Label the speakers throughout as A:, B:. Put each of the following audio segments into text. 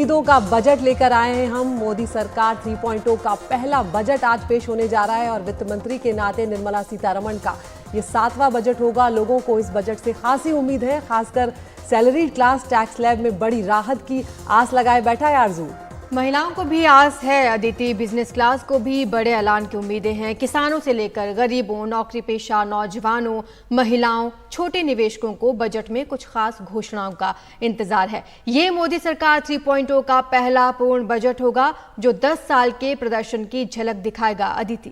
A: उम्मीदों का बजट लेकर आए हैं हम। मोदी सरकार 3.0 का पहला बजट आज पेश होने जा रहा है और वित्त मंत्री के नाते निर्मला सीतारमण का ये 7वां बजट होगा। लोगों को इस बजट से खासी उम्मीद है, खासकर सैलरी क्लास टैक्स स्लैब में बड़ी राहत की आस लगाए बैठा है आरजू।
B: महिलाओं को भी आस है अदिति, बिजनेस क्लास को भी बड़े ऐलान की उम्मीदें हैं। किसानों से लेकर गरीबों, नौकरी पेशा, नौजवानों, महिलाओं, छोटे निवेशकों को बजट में कुछ खास घोषणाओं का इंतजार है। ये मोदी सरकार 3.0 का पहला पूर्ण बजट होगा जो 10 साल के प्रदर्शन की झलक दिखाएगा। अदिति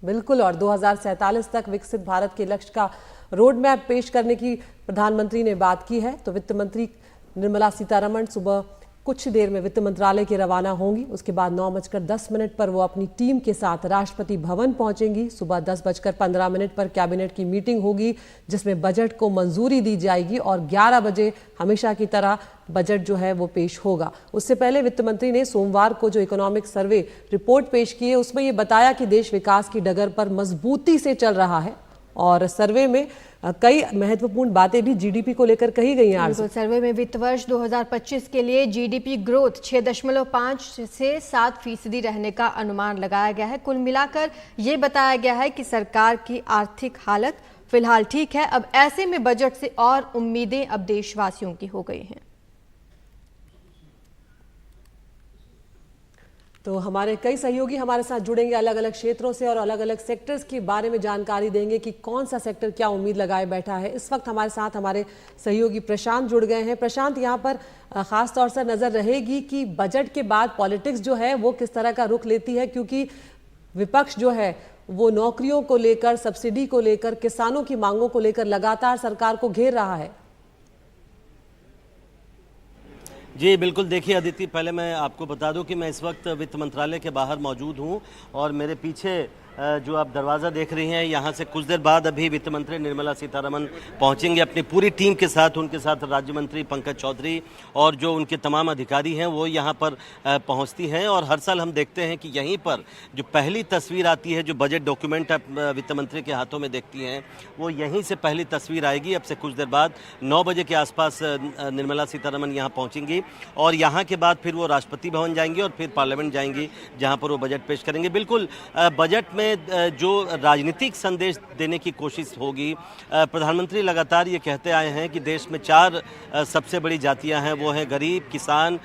A: बिल्कुल, और 2047 तक विकसित भारत के लक्ष्य का रोड मैप पेश करने की प्रधानमंत्री ने बात की है। तो वित्त मंत्री निर्मला सीतारमण सुबह कुछ देर में वित्त मंत्रालय के रवाना होंगी। उसके बाद 9:10 पर वो अपनी टीम के साथ राष्ट्रपति भवन पहुंचेंगी। सुबह 10:15 पर कैबिनेट की मीटिंग होगी जिसमें बजट को मंजूरी दी जाएगी और 11 बजे हमेशा की तरह बजट जो है वो पेश होगा। उससे पहले वित्त मंत्री ने सोमवार को जो इकोनॉमिक सर्वे रिपोर्ट पेश की है उसमें ये बताया कि देश विकास की डगर पर मजबूती से चल रहा है और सर्वे में कई महत्वपूर्ण बातें भी जीडीपी को लेकर कही गई हैं।
B: सर्वे में वित्त वर्ष 2025 के लिए जीडीपी ग्रोथ 6.5 से 7% रहने का अनुमान लगाया गया है। कुल मिलाकर ये बताया गया है कि सरकार की आर्थिक हालत फिलहाल ठीक है। अब ऐसे में बजट से और उम्मीदें अब देशवासियों की हो गई हैं।
A: तो हमारे कई सहयोगी हमारे साथ जुड़ेंगे अलग अलग क्षेत्रों से और अलग अलग सेक्टर्स के बारे में जानकारी देंगे कि कौन सा सेक्टर क्या उम्मीद लगाए बैठा है। इस वक्त हमारे साथ हमारे सहयोगी प्रशांत जुड़ गए हैं। प्रशांत, यहाँ पर खास तौर से नजर रहेगी कि बजट के बाद पॉलिटिक्स जो है वो किस तरह का रुख लेती है, क्योंकि विपक्ष जो है वो नौकरियों को लेकर, सब्सिडी को लेकर, किसानों की मांगों को लेकर लगातार सरकार को घेर रहा है।
C: जी बिल्कुल, देखिए अदिति, पहले मैं आपको बता दूं कि मैं इस वक्त वित्त मंत्रालय के बाहर मौजूद हूं और मेरे पीछे जो आप दरवाज़ा देख रही हैं, यहाँ से कुछ देर बाद अभी वित्त मंत्री निर्मला सीतारमण पहुँचेंगे अपनी पूरी टीम के साथ। उनके साथ राज्य मंत्री पंकज चौधरी और जो उनके तमाम अधिकारी हैं वो यहाँ पर पहुँचती हैं। और हर साल हम देखते हैं कि यहीं पर जो पहली तस्वीर आती है, जो बजट डॉक्यूमेंट आप वित्त मंत्री के हाथों में देखती हैं, वो यहीं से पहली तस्वीर आएगी। अब से कुछ देर बाद 9 बजे के आसपास निर्मला सीतारमण यहाँ पहुँचेंगी और यहाँ के बाद फिर वो राष्ट्रपति भवन जाएंगी और फिर पार्लियामेंट जाएंगी जहाँ पर वो बजट पेश करेंगे। बिल्कुल, बजट में जो राजनीतिक संदेश देने की कोशिश होगी, प्रधानमंत्री लगातार ये कहते आए हैं कि देश में 4 सबसे बड़ी जातियां हैं, वो हैं गरीब, किसान,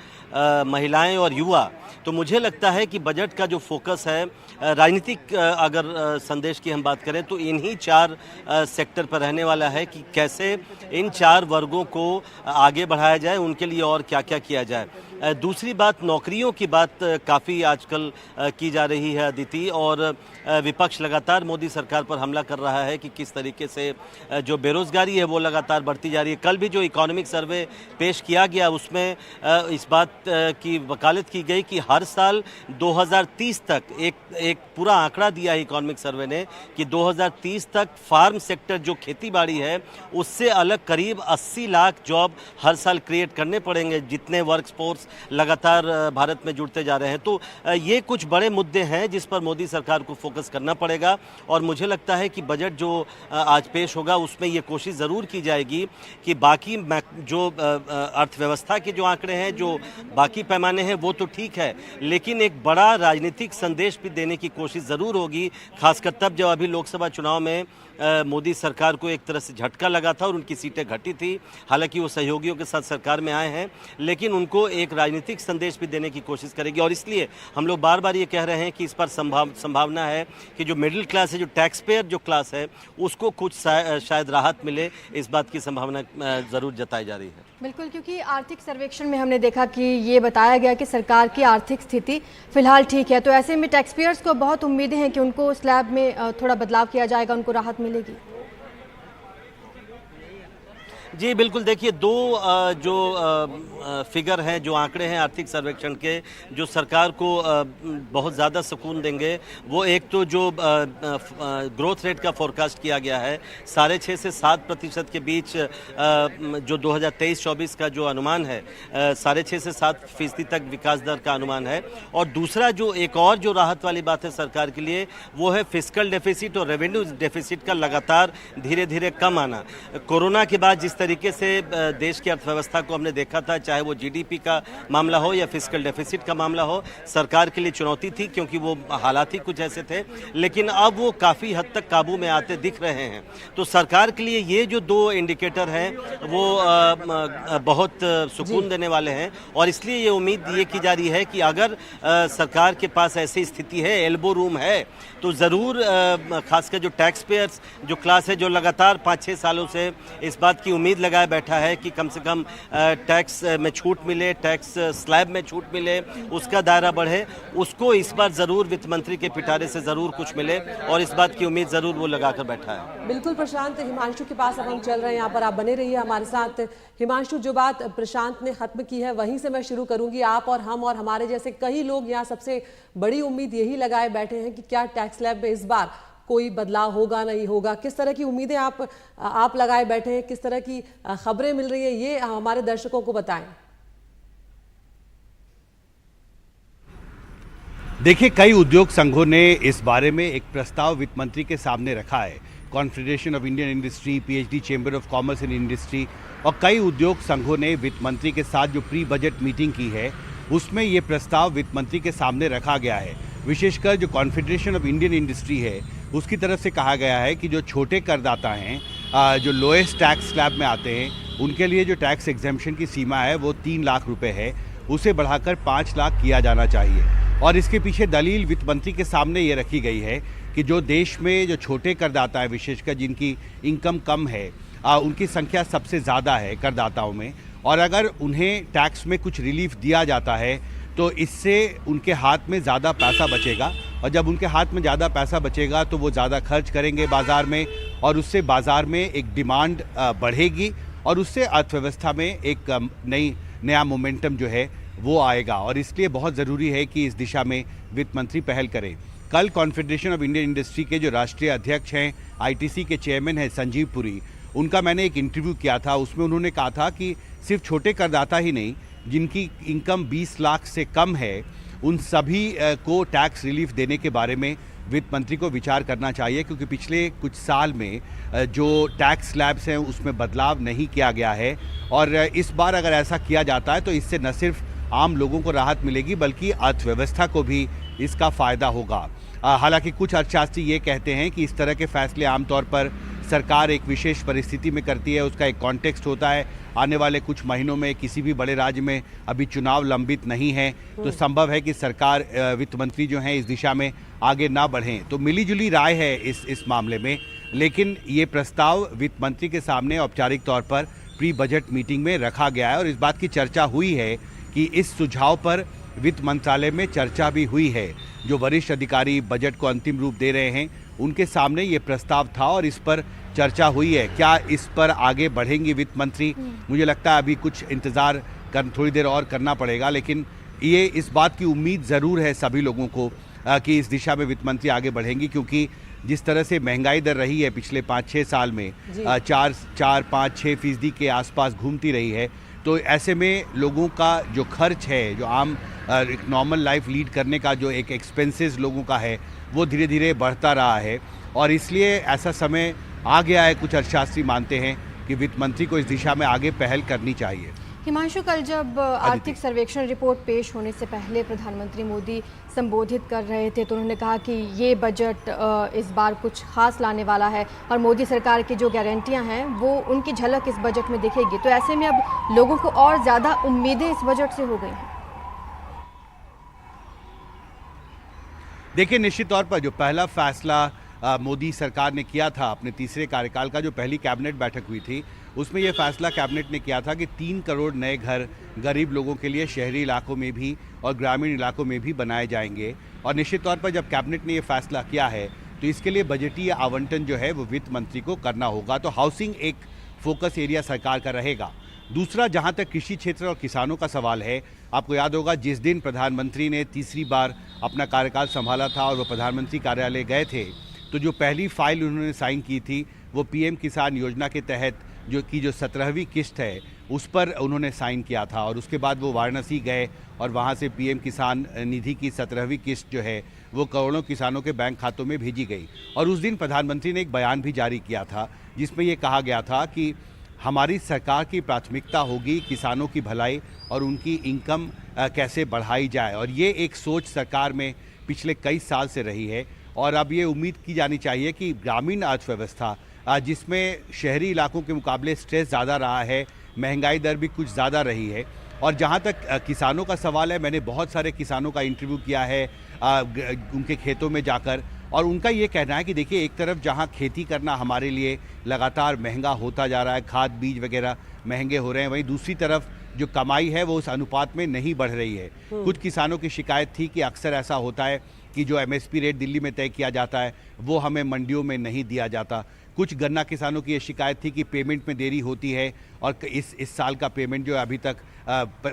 C: महिलाएं और युवा। तो मुझे लगता है कि बजट का जो फोकस है राजनीतिक अगर संदेश की हम बात करें तो इन्हीं 4 सेक्टर पर रहने वाला है कि कैसे इन 4 वर्गों को आगे बढ़ाया जाए, उनके लिए और क्या क्या किया जाए। दूसरी बात, नौकरियों की बात काफ़ी आजकल की जा रही है अदिति, और विपक्ष लगातार मोदी सरकार पर हमला कर रहा है कि किस तरीके से जो बेरोज़गारी है वो लगातार बढ़ती जा रही है। कल भी जो इकोनॉमिक सर्वे पेश किया गया उसमें इस बात की वकालत की गई कि हर साल 2030 तक एक पूरा आंकड़ा दिया है इकोनॉमिक सर्वे ने कि 2030 तक फार्म सेक्टर जो खेती बाड़ी है उससे अलग करीब 80 लाख जॉब हर साल क्रिएट करने पड़ेंगे, जितने वर्कफोर्स लगातार भारत में जुड़ते जा रहे हैं। तो ये कुछ बड़े मुद्दे हैं जिस पर मोदी सरकार को फोकस करना पड़ेगा और मुझे लगता है कि बजट जो आज पेश होगा उसमें ये कोशिश ज़रूर की जाएगी कि बाकी जो अर्थव्यवस्था के जो आंकड़े हैं, जो बाकी पैमाने हैं वो तो ठीक है, लेकिन एक बड़ा राजनीतिक संदेश भी देने की कोशिश ज़रूर होगी, खासकर तब जब अभी लोकसभा चुनाव में मोदी सरकार को एक तरह से झटका लगा था और उनकी सीटें घटी थी। हालांकि वो सहयोगियों के साथ सरकार में आए हैं, लेकिन उनको एक राजनीतिक संदेश भी देने की कोशिश करेगी और इसलिए हम लोग बार बार ये कह रहे हैं कि इस पर संभावना है कि जो मिडिल क्लास है, जो टैक्स पेयर जो क्लास है, उसको कुछ शायद राहत मिले। इस बात की संभावना ज़रूर जताई जा रही है।
B: बिल्कुल, क्योंकि आर्थिक सर्वेक्षण में हमने देखा कि ये बताया गया कि सरकार की आर्थिक स्थिति फिलहाल ठीक है। तो ऐसे में टैक्स पेयर्स को बहुत उम्मीदें हैं कि उनको स्लैब में थोड़ा बदलाव किया जाएगा, उनको राहत मिलेगी।
C: जी बिल्कुल, देखिए 2 जो फिगर हैं, जो आंकड़े हैं आर्थिक सर्वेक्षण के, जो सरकार को बहुत ज़्यादा सुकून देंगे। वो एक तो जो ग्रोथ रेट का फोरकास्ट किया गया है 6.5 से 7% के बीच, जो 2023-24 का जो अनुमान है 6.5 से 7% तक विकास दर का अनुमान है। और दूसरा जो एक और जो राहत वाली बात है सरकार के लिए, वो है फिस्कल डेफिसिट और रेवेन्यू डेफिसिट का लगातार धीरे धीरे कम आना। कोरोना के बाद जिस तरीके से देश की अर्थव्यवस्था को हमने देखा था, चाहे वो जीडीपी का मामला हो या फिस्कल डेफिसिट का मामला हो, सरकार के लिए चुनौती थी क्योंकि वो हालात ही कुछ ऐसे थे, लेकिन अब वो काफ़ी हद तक काबू में आते दिख रहे हैं। तो सरकार के लिए ये जो दो इंडिकेटर हैं वो बहुत सुकून देने वाले हैं और इसलिए ये उम्मीद ये की जा रही है कि अगर सरकार के पास ऐसी स्थिति है, एल्बो रूम है, तो ज़रूर खासकर जो टैक्स पेयर्स जो क्लास है, जो लगातार 5-6 सालों से इस बात की उम्मीद लगाए बैठा है कि कम से कम टैक्स में छूट मिले, टैक्स स्लैब में छूट मिले, उसका दायरा बढ़े, उसको इस बार ज़रूर वित्त मंत्री के पिटारे से ज़रूर कुछ मिले और इस बात की उम्मीद ज़रूर वो लगाकर बैठा है।
A: बिल्कुल प्रशांत, हिमांशु के पास अब हम चल रहे हैं, यहाँ पर आप बने रहिए हमारे साथ। हिमांशु, जो बात प्रशांत ने खत्म की है वहीं से मैं शुरू करूंगी। आप और हम और हमारे जैसे कई लोग यहाँ सबसे बड़ी उम्मीद यही लगाए बैठे हैं कि क्या टैक्स स्लैब में इस बार कोई बदलाव होगा, नहीं होगा। किस तरह की उम्मीदें आप लगाए बैठे हैं, किस तरह की खबरें मिल रही है, ये हमारे दर्शकों को बताएं।
D: देखिए, कई उद्योग संघों ने इस बारे में एक प्रस्ताव वित्त मंत्री के सामने रखा है। Confederation of Indian industry, PhD chamber of commerce and industry और कई उद्योग संघों ने वित्त मंत्री के साथ जो प्री बजट मीटिंग की है उसमें ये प्रस्ताव वित्त मंत्री के सामने रखा गया है। विशेषकर जो कॉन्फेडरेशन ऑफ इंडियन इंडस्ट्री है उसकी तरफ से कहा गया है कि जो छोटे करदाता हैं, जो लोएस्ट टैक्स स्लैब में आते हैं, उनके लिए जो टैक्स एग्जेम्पशन की सीमा है वो 3 लाख रुपए है, उसे बढ़ाकर 5 लाख किया जाना चाहिए। और इसके पीछे दलील वित्त मंत्री के सामने ये रखी गई है कि जो देश में जो छोटे करदाता है, विशेषकर जिनकी इनकम कम है, उनकी संख्या सबसे ज़्यादा है करदाताओं में, और अगर उन्हें टैक्स में कुछ रिलीफ दिया जाता है तो इससे उनके हाथ में ज़्यादा पैसा बचेगा, और जब उनके हाथ में ज़्यादा पैसा बचेगा तो वो ज़्यादा खर्च करेंगे बाज़ार में, और उससे बाज़ार में एक डिमांड बढ़ेगी और उससे अर्थव्यवस्था में एक नया मोमेंटम जो है वो आएगा। और इसलिए बहुत ज़रूरी है कि इस दिशा में वित्त मंत्री पहल करें। कल कॉन्फेडरेशन ऑफ इंडियन इंडस्ट्री के जो राष्ट्रीय अध्यक्ष हैं, आईटीसी के चेयरमैन हैं संजीव पुरी, उनका मैंने एक इंटरव्यू किया था। उसमें उन्होंने कहा था कि सिर्फ छोटे करदाता ही नहीं, जिनकी इनकम 20 लाख से कम है, उन सभी को टैक्स रिलीफ देने के बारे में वित्त मंत्री को विचार करना चाहिए, क्योंकि पिछले कुछ साल में जो टैक्स स्लैब्स हैं उसमें बदलाव नहीं किया गया है। और इस बार अगर ऐसा किया जाता है तो इससे न सिर्फ आम लोगों को राहत मिलेगी बल्कि अर्थव्यवस्था को भी इसका फ़ायदा होगा। हालांकि कुछ अर्थशास्त्री ये कहते हैं कि इस तरह के फैसले आमतौर पर सरकार एक विशेष परिस्थिति में करती है, उसका एक कॉन्टेक्स्ट होता है। आने वाले कुछ महीनों में किसी भी बड़े राज्य में अभी चुनाव लंबित नहीं है, तो संभव है कि सरकार, वित्त मंत्री जो हैं, इस दिशा में आगे ना बढ़ें। तो मिलीजुली राय है इस मामले में, लेकिन ये प्रस्ताव वित्त मंत्री के सामने औपचारिक तौर पर प्री बजट मीटिंग में रखा गया है और इस बात की चर्चा हुई है कि इस सुझाव पर वित्त मंत्रालय में चर्चा भी हुई है। जो वरिष्ठ अधिकारी बजट को अंतिम रूप दे रहे हैं उनके सामने ये प्रस्ताव था और इस पर चर्चा हुई है। क्या इस पर आगे बढ़ेंगी वित्त मंत्री? मुझे लगता है अभी कुछ इंतज़ार थोड़ी देर और करना पड़ेगा, लेकिन ये इस बात की उम्मीद ज़रूर है सभी लोगों को कि इस दिशा में वित्त मंत्री आगे बढ़ेंगी, क्योंकि जिस तरह से महंगाई दर रही है पिछले 5-6 साल में 4-5-6% के आसपास घूमती रही है, तो ऐसे में लोगों का जो खर्च है, जो आम एक नॉर्मल लाइफ लीड करने का जो एक एक्सपेंसेस लोगों का है, वो धीरे धीरे बढ़ता रहा है। और इसलिए ऐसा समय आ गया है, कुछ अर्थशास्त्री मानते हैं कि वित्त मंत्री को इस दिशा में आगे पहल करनी चाहिए।
B: हिमांशु, कल जब आर्थिक सर्वेक्षण रिपोर्ट पेश होने से पहले प्रधानमंत्री मोदी संबोधित कर रहे थे तो उन्होंने कहा कि ये बजट इस बार कुछ खास लाने वाला है और मोदी सरकार की जो गारंटियां हैं वो उनकी झलक इस बजट में दिखेगी। तो ऐसे में अब लोगों को और ज़्यादा उम्मीदें इस बजट से हो गई हैं।
D: देखिए, निश्चित तौर पर जो पहला फैसला मोदी सरकार ने किया था अपने तीसरे कार्यकाल का, जो पहली कैबिनेट बैठक हुई थी, उसमें यह फैसला कैबिनेट ने किया था कि 3 करोड़ नए घर गरीब लोगों के लिए शहरी इलाकों में भी और ग्रामीण इलाकों में भी बनाए जाएंगे। और निश्चित तौर पर जब कैबिनेट ने यह फैसला किया है तो इसके लिए बजटीय आवंटन जो है वो वित्त मंत्री को करना होगा। तो हाउसिंग एक फोकस एरिया सरकार का रहेगा। दूसरा, जहां तक कृषि क्षेत्र और किसानों का सवाल है, आपको याद होगा जिस दिन प्रधानमंत्री ने तीसरी बार अपना कार्यकाल संभाला था और वो प्रधानमंत्री कार्यालय गए थे, तो जो पहली फाइल उन्होंने साइन की थी वो पीएम किसान योजना के तहत जो 17वीं किस्त है उस पर उन्होंने साइन किया था। और उसके बाद वो वाराणसी गए और वहाँ से पीएम किसान निधि की 17वीं किस्त जो है वो करोड़ों किसानों के बैंक खातों में भेजी गई। और उस दिन प्रधानमंत्री ने एक बयान भी जारी किया था जिसमें ये कहा गया था कि हमारी सरकार की प्राथमिकता होगी किसानों की भलाई और उनकी इनकम कैसे बढ़ाई जाए, और ये एक सोच सरकार में पिछले कई साल से रही है। और अब ये उम्मीद की जानी चाहिए कि ग्रामीण अर्थव्यवस्था जिसमें शहरी इलाकों के मुकाबले स्ट्रेस ज़्यादा रहा है, महंगाई दर भी कुछ ज़्यादा रही है। और जहाँ तक किसानों का सवाल है, मैंने बहुत सारे किसानों का इंटरव्यू किया है उनके खेतों में जाकर, और उनका ये कहना है कि देखिए, एक तरफ जहाँ खेती करना हमारे लिए लगातार महंगा होता जा रहा है, खाद बीज वगैरह महंगे हो रहे हैं, वहीं दूसरी तरफ जो कमाई है वो उस अनुपात में नहीं बढ़ रही है। कुछ किसानों की शिकायत थी कि अक्सर ऐसा होता है कि जो एमएसपी रेट दिल्ली में तय किया जाता है वो हमें मंडियों में नहीं दिया जाता। कुछ गन्ना किसानों की ये शिकायत थी कि पेमेंट में देरी होती है, और इस साल का पेमेंट जो है अभी तक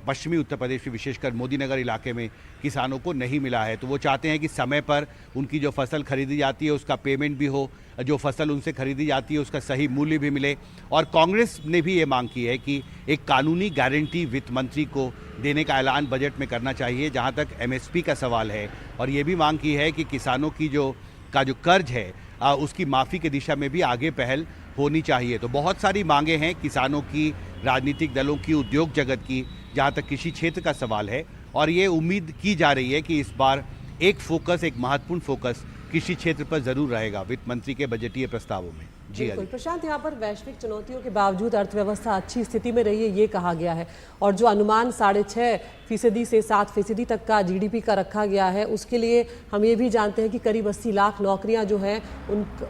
D: पश्चिमी उत्तर प्रदेश में विशेषकर मोदीनगर इलाके में किसानों को नहीं मिला है। तो वो चाहते हैं कि समय पर उनकी जो फसल खरीदी जाती है उसका पेमेंट भी हो, जो फसल उनसे खरीदी जाती है उसका सही मूल्य भी मिले। और कांग्रेस ने भी ये मांग की है कि एक कानूनी गारंटी वित्त मंत्री को देने का ऐलान बजट में करना चाहिए जहाँ तक एमएसपी का सवाल है। और ये भी मांग की है कि किसानों की जो कर्ज है उसकी माफ़ी की दिशा में भी आगे पहल होनी चाहिए। तो बहुत सारी मांगे हैं किसानों की, राजनीतिक दलों की, उद्योग जगत की, जहाँ तक कृषि क्षेत्र का सवाल है। और ये उम्मीद की जा रही है कि इस बार एक महत्वपूर्ण फोकस कृषि क्षेत्र पर जरूर रहेगा वित्त मंत्री के बजटीय प्रस्तावों में। जी
A: बिल्कुल प्रशांत, यहाँ पर वैश्विक चुनौतियों के बावजूद अर्थव्यवस्था अच्छी स्थिति में रही है, ये कहा गया है। और जो अनुमान 6.5% से 7% तक का जीडीपी का रखा गया है, उसके लिए हम ये भी जानते हैं कि करीब 80 लाख नौकरियां जो हैं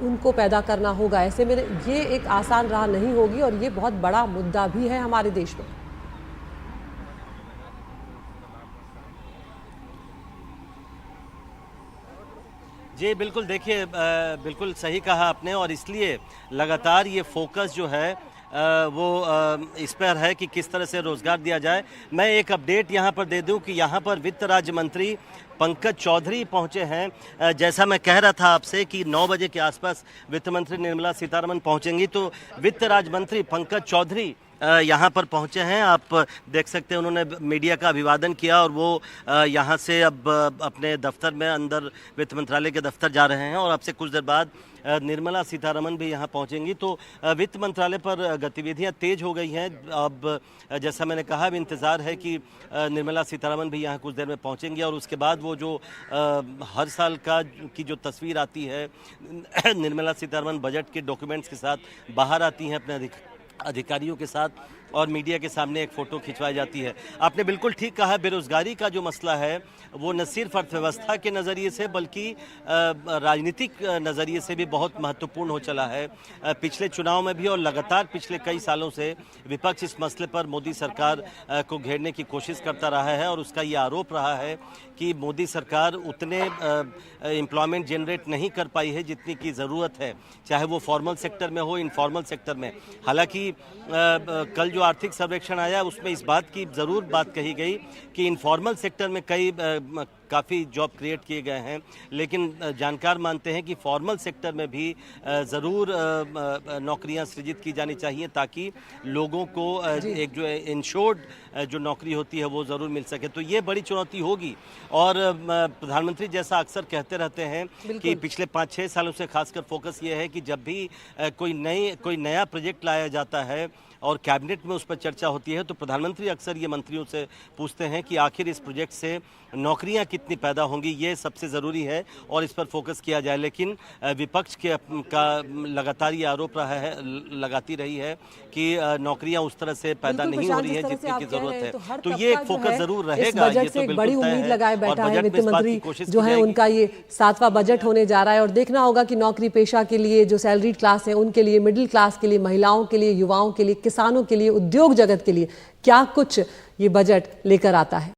A: उनको पैदा करना होगा। ऐसे में ये एक आसान राह नहीं होगी, और ये बहुत बड़ा मुद्दा भी है हमारे देश में।
C: जी बिल्कुल, देखिए बिल्कुल सही कहा आपने, और इसलिए लगातार ये फोकस जो है वो इस पर है कि किस तरह से रोज़गार दिया जाए। मैं एक अपडेट यहाँ पर दे दूँ कि यहाँ पर वित्त राज्य मंत्री पंकज चौधरी पहुँचे हैं। जैसा मैं कह रहा था आपसे कि 9 बजे के आसपास वित्त मंत्री निर्मला सीतारमण पहुँचेंगी, तो वित्त राज्य मंत्री पंकज चौधरी यहाँ पर पहुँचे हैं। आप देख सकते हैं उन्होंने मीडिया का अभिवादन किया, और वो यहाँ से अब अपने दफ्तर में अंदर वित्त मंत्रालय के दफ्तर जा रहे हैं, और अब से कुछ देर बाद निर्मला सीतारमण भी यहाँ पहुँचेंगी। तो वित्त मंत्रालय पर गतिविधियाँ तेज हो गई हैं। अब जैसा मैंने कहा, अब इंतज़ार है कि निर्मला सीतारमण भी यहाँ कुछ देर में पहुँचेंगी, और उसके बाद वो जो हर साल की जो तस्वीर आती है निर्मला सीतारमण बजट के डॉक्यूमेंट्स के साथ बाहर आती हैं अपने अधिकारियों के साथ, और मीडिया के सामने एक फ़ोटो खिंचवाई जाती है। आपने बिल्कुल ठीक कहा, बेरोज़गारी का जो मसला है वो न सिर्फ अर्थव्यवस्था के नज़रिए से बल्कि राजनीतिक नज़रिए से भी बहुत महत्वपूर्ण हो चला है। पिछले चुनाव में भी और लगातार पिछले कई सालों से विपक्ष इस मसले पर मोदी सरकार को घेरने की कोशिश करता रहा है, और उसका ये आरोप रहा है कि मोदी सरकार उतने एम्प्लॉयमेंट जनरेट नहीं कर पाई है जितनी की ज़रूरत है, चाहे वो फॉर्मल सेक्टर में हो, इनफॉर्मल सेक्टर में। हालांकि कल जो आर्थिक सर्वेक्षण आया उसमें इस बात की ज़रूर बात कही गई कि इनफॉर्मल सेक्टर में काफ़ी जॉब क्रिएट किए गए हैं, लेकिन जानकार मानते हैं कि फॉर्मल सेक्टर में भी ज़रूर नौकरियां सृजित की जानी चाहिए, ताकि लोगों को एक जो इंश्योर्ड जो नौकरी होती है वो ज़रूर मिल सके। तो ये बड़ी चुनौती होगी, और प्रधानमंत्री जैसा अक्सर कहते रहते हैं कि पिछले 5-6 सालों से खासकर फोकस ये है कि जब भी कोई नया प्रोजेक्ट लाया जाता है और कैबिनेट में उस पर चर्चा होती है, तो प्रधानमंत्री अक्सर ये मंत्रियों से पूछते हैं कि आखिर इस प्रोजेक्ट से नौकरियां कितनी पैदा होंगी, ये सबसे ज़रूरी है और इस पर फोकस किया जाए। लेकिन विपक्ष का लगातार ये आरोप लगाती रही है कि नौकरियां उस तरह से पैदा नहीं हो रही है जितनी की ज़रूरत है। तो ये एक फोकस ज़रूर रहेगा, ये तो
A: बड़ी उम्मीद लगाए बैठा है वित्त मंत्री जो है, उनका ये 7वां बजट होने जा रहा है, और देखना होगा कि नौकरी पेशा के लिए, जो सैलरीड क्लास है उनके लिए, मिडिल क्लास के लिए, महिलाओं के लिए, युवाओं के लिए, किसानों के लिए, उद्योग जगत के लिए क्या कुछ ये बजट लेकर आता है।